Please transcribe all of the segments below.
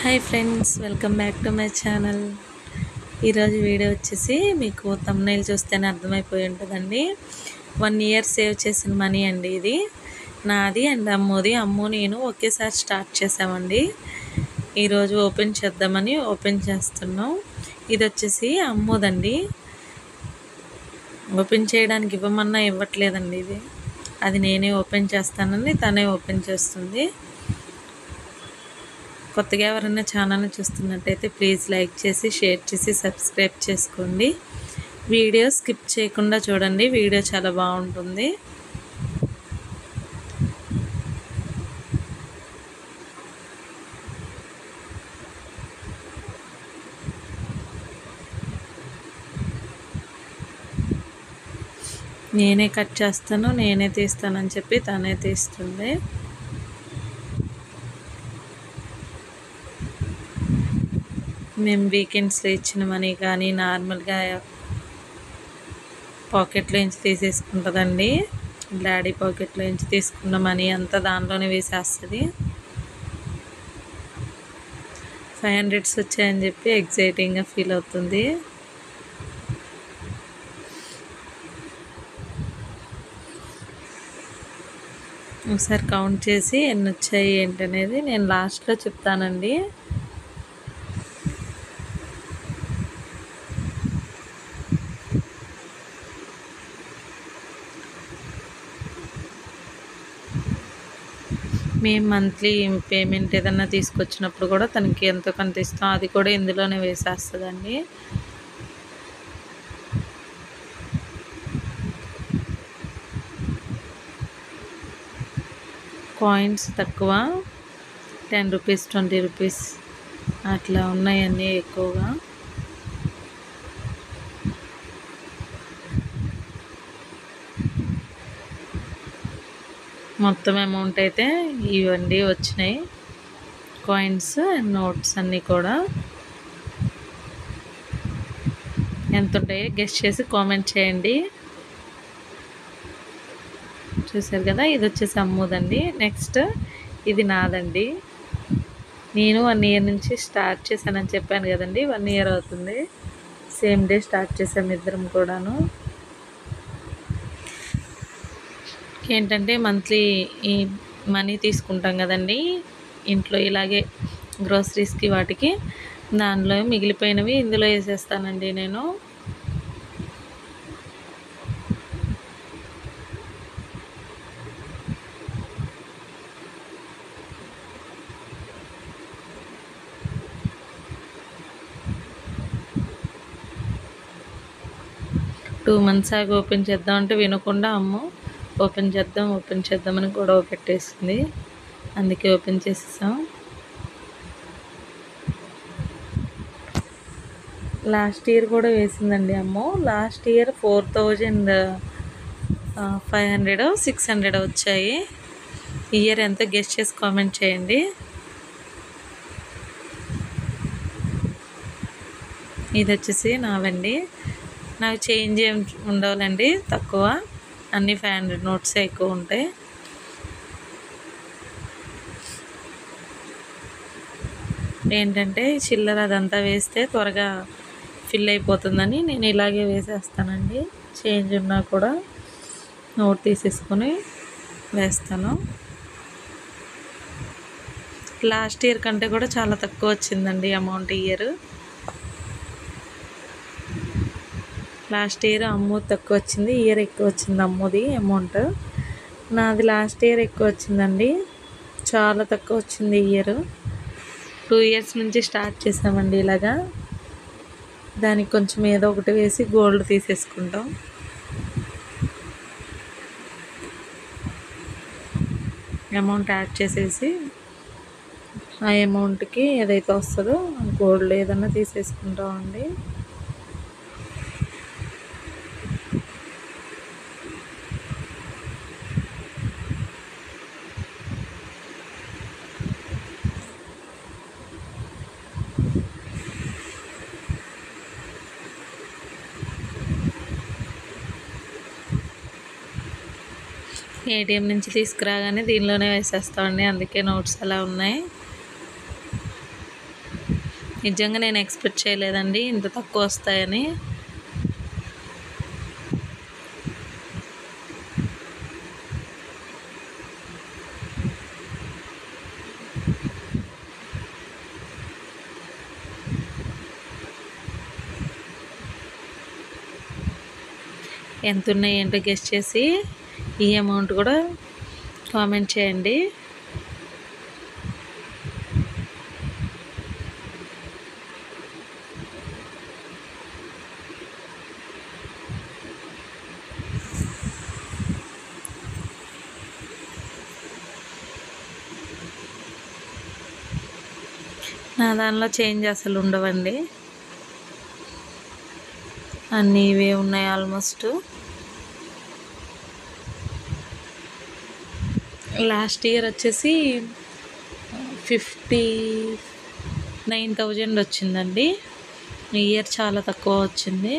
Hi friends, welcome back to my channel. ఈరోజు video వచ్చేసి మీకు థంబ్నెయిల్ చూస్తేనే అర్థమైపోయి ఉంటుందండి. 1 ఇయర్ సేవ్ చేసిన మనీ అండి. ఇది నాది అండ్ అమ్మోది. అమ్ము నేను ఒకేసారి స్టార్ట్ చేసామండి. ఈరోజు ఓపెన్ చేద్దామని ఓపెన్ చేస్తున్నాం. ఇది వచ్చేసి అమ్మోదండి. ఓపెన్ చేయడానికి ఇవ్వమన్నా ఇవ్వట్లేదండి. అది నేనే ఓపెన్ చేస్తానని తనే ఓపెన్ చేస్తుంది. కొత్తగా ఎవరైనా ఛానల్ని చూస్తున్నట్టయితే ప్లీజ్ లైక్ చేసి షేర్ చేసి సబ్స్క్రైబ్ చేసుకోండి. వీడియో స్కిప్ చేయకుండా చూడండి, వీడియో చాలా బాగుంటుంది. నేనే కట్ చేస్తాను, నేనే తీస్తానని చెప్పి తనే తీస్తుంది. మేము వీకెండ్స్లో ఇచ్చిన మనీ కానీ నార్మల్గా పాకెట్లో నుంచి తీసేసుకుంటుందండి. డాడీ పాకెట్లో నుంచి తీసుకున్న మనీ అంతా దాంట్లోనే వేసేస్తుంది. 500 వచ్చాయని చెప్పి ఎగ్జైటింగ్గా ఫీల్ అవుతుంది. ఒకసారి కౌంట్ చేసి ఎన్ని వచ్చాయి ఏంటనేది నేను లాస్ట్లో చెప్తానండి. మేము మంత్లీ పేమెంట్ ఏదన్నా తీసుకొచ్చినప్పుడు కూడా తనకి ఎంతో కొంత ఇస్తాం. అది కూడా ఇందులోనే వేసేస్తుందండి. కాయిన్స్ తక్కువ, 10 రూపీస్ 20 రూపీస్ అట్లా ఉన్నాయండి ఎక్కువగా. మొత్తం అమౌంట్ అయితే ఇవన్నీ వచ్చినాయి. కాయిన్స్ అండ్ నోట్స్ అన్నీ కూడా ఎంత ఉంటాయో గెస్ట్ చేసి కామెంట్ చేయండి. చూసారు కదా, ఇది వచ్చేసి అమ్ముదండి. నెక్స్ట్ ఇది నాదండి. నేను 1 ఇయర్ నుంచి స్టార్ట్ చేశానని చెప్పాను కదండి. 1 ఇయర్ అవుతుంది. సేమ్ డే స్టార్ట్ చేసాము ఇద్దరం కూడాను. ఏంటంటే మంత్లీ ఈ మనీ తీసుకుంటాం కదండి ఇంట్లో, ఇలాగే గ్రోసరీస్కి వాటికి, దానిలో మిగిలిపోయినవి ఇందులో వేసేస్తానండి నేను. టూ మంత్స్ ఆగి ఓపెన్ చేద్దామంటే వినకుండా అమ్ము ఓపెన్ చేద్దామని గొడవ పెట్టేసింది. అందుకే ఓపెన్ చేసేసాం. లాస్ట్ ఇయర్ కూడా వేసిందండి అమ్ము. లాస్ట్ ఇయర్ 4500 600 వచ్చాయి. ఇయర్ ఎంత గెస్ట్ చేసి కామెంట్ చేయండి. ఇది వచ్చేసి నావండి. నాకు చేంజ్ ఏం ఉండవాలండి, తక్కువ. అన్నీ 500 నోట్సే ఎక్కువ ఉంటాయి. ఏంటంటే చిల్లర అదంతా వేస్తే త్వరగా ఫిల్ అయిపోతుందని నేను ఇలాగే వేసేస్తానండి. చేంజ్ ఉన్నా కూడా నోట్ తీసేసుకొని వేస్తాను. లాస్ట్ ఇయర్ కంటే కూడా చాలా తక్కువ వచ్చిందండి అమౌంట్ ఇయర్. లాస్ట్ ఇయర్ అమ్ము తక్కువ వచ్చింది, ఇయర్ ఎక్కువ వచ్చింది అమ్ముది అమౌంట్. నాది లాస్ట్ ఇయర్ ఎక్కువ వచ్చిందండి, చాలా తక్కువ వచ్చింది ఇయర్. 2 ఇయర్స్ నుంచి స్టార్ట్ చేసామండి ఇలాగా. దానికి కొంచెం ఏదో ఒకటి వేసి గోల్డ్ తీసేసుకుంటాం. అమౌంట్ యాడ్ చేసేసి ఆ అమౌంట్కి ఏదైతే వస్తుందో గోల్డ్ ఏదన్నా తీసేసుకుంటామండి. ఏటీఎం నుంచి తీసుకురాగానే దీనిలోనే వేసేస్తామండి, అందుకే నోట్స్ అలా ఉన్నాయి. నిజంగా నేను ఎక్స్పెక్ట్ చేయలేదండి ఇంత తక్కువ వస్తాయని. ఎంత ఉన్నాయి ఏంటో గెస్ చేసి ఈ అమౌంట్ కూడా కామెంట్ చేయండి. నా దానిలో చేంజ్ అసలు ఉండవండి, అన్నీ ఇవే ఉన్నాయి ఆల్మోస్ట్. లాస్ట్ ఇయర్ వచ్చేసి 59,000 వచ్చిందండి. ఈ ఇయర్ చాలా తక్కువ వచ్చింది.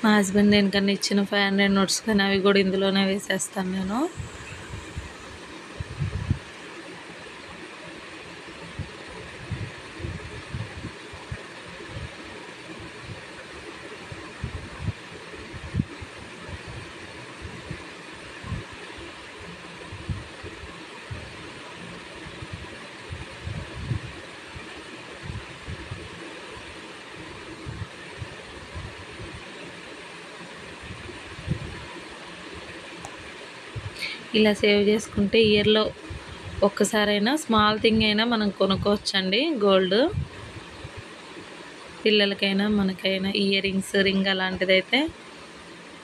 మా హస్బెండ్ దేనికన్నా ఇచ్చిన 500 నోట్స్ కానీ అవి కూడా ఇందులోనే వేసేస్తాను నేను. ఇలా సేవ్ చేసుకుంటే ఇయర్లో ఒక్కసారైనా స్మాల్ థింగ్ అయినా మనం కొనుక్కోవచ్చండి. గోల్డ్ పిల్లలకైనా మనకైనా ఇయర్ రింగ్స్, రింగ్ అలాంటిదైతే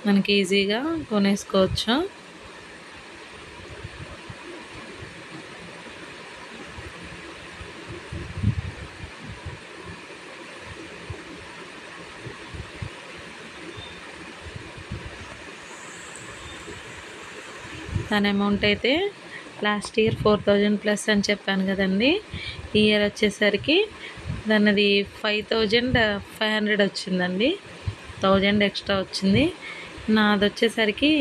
మనకి ఈజీగా కొనేసుకోవచ్చు. దాని అమౌంట్ అయితే లాస్ట్ ఇయర్ 4,000+ అని చెప్పాను కదండి. ఈ ఇయర్ వచ్చేసరికి దానిది 5,500 వచ్చిందండి. 1,000 ఎక్స్ట్రా వచ్చింది. నాది వచ్చేసరికి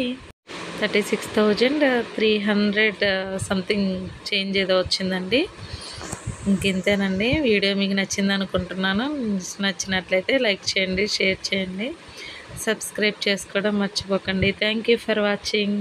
36,300 సంథింగ్ చేంజ్ ఏదో వచ్చిందండి. ఇంకెంతేనండి. వీడియో మీకు నచ్చింది అనుకుంటున్నాను. నచ్చినట్లయితే లైక్ చేయండి, షేర్ చేయండి, సబ్స్క్రైబ్ చేసుకోవడం మర్చిపోకండి. Thank you for watching.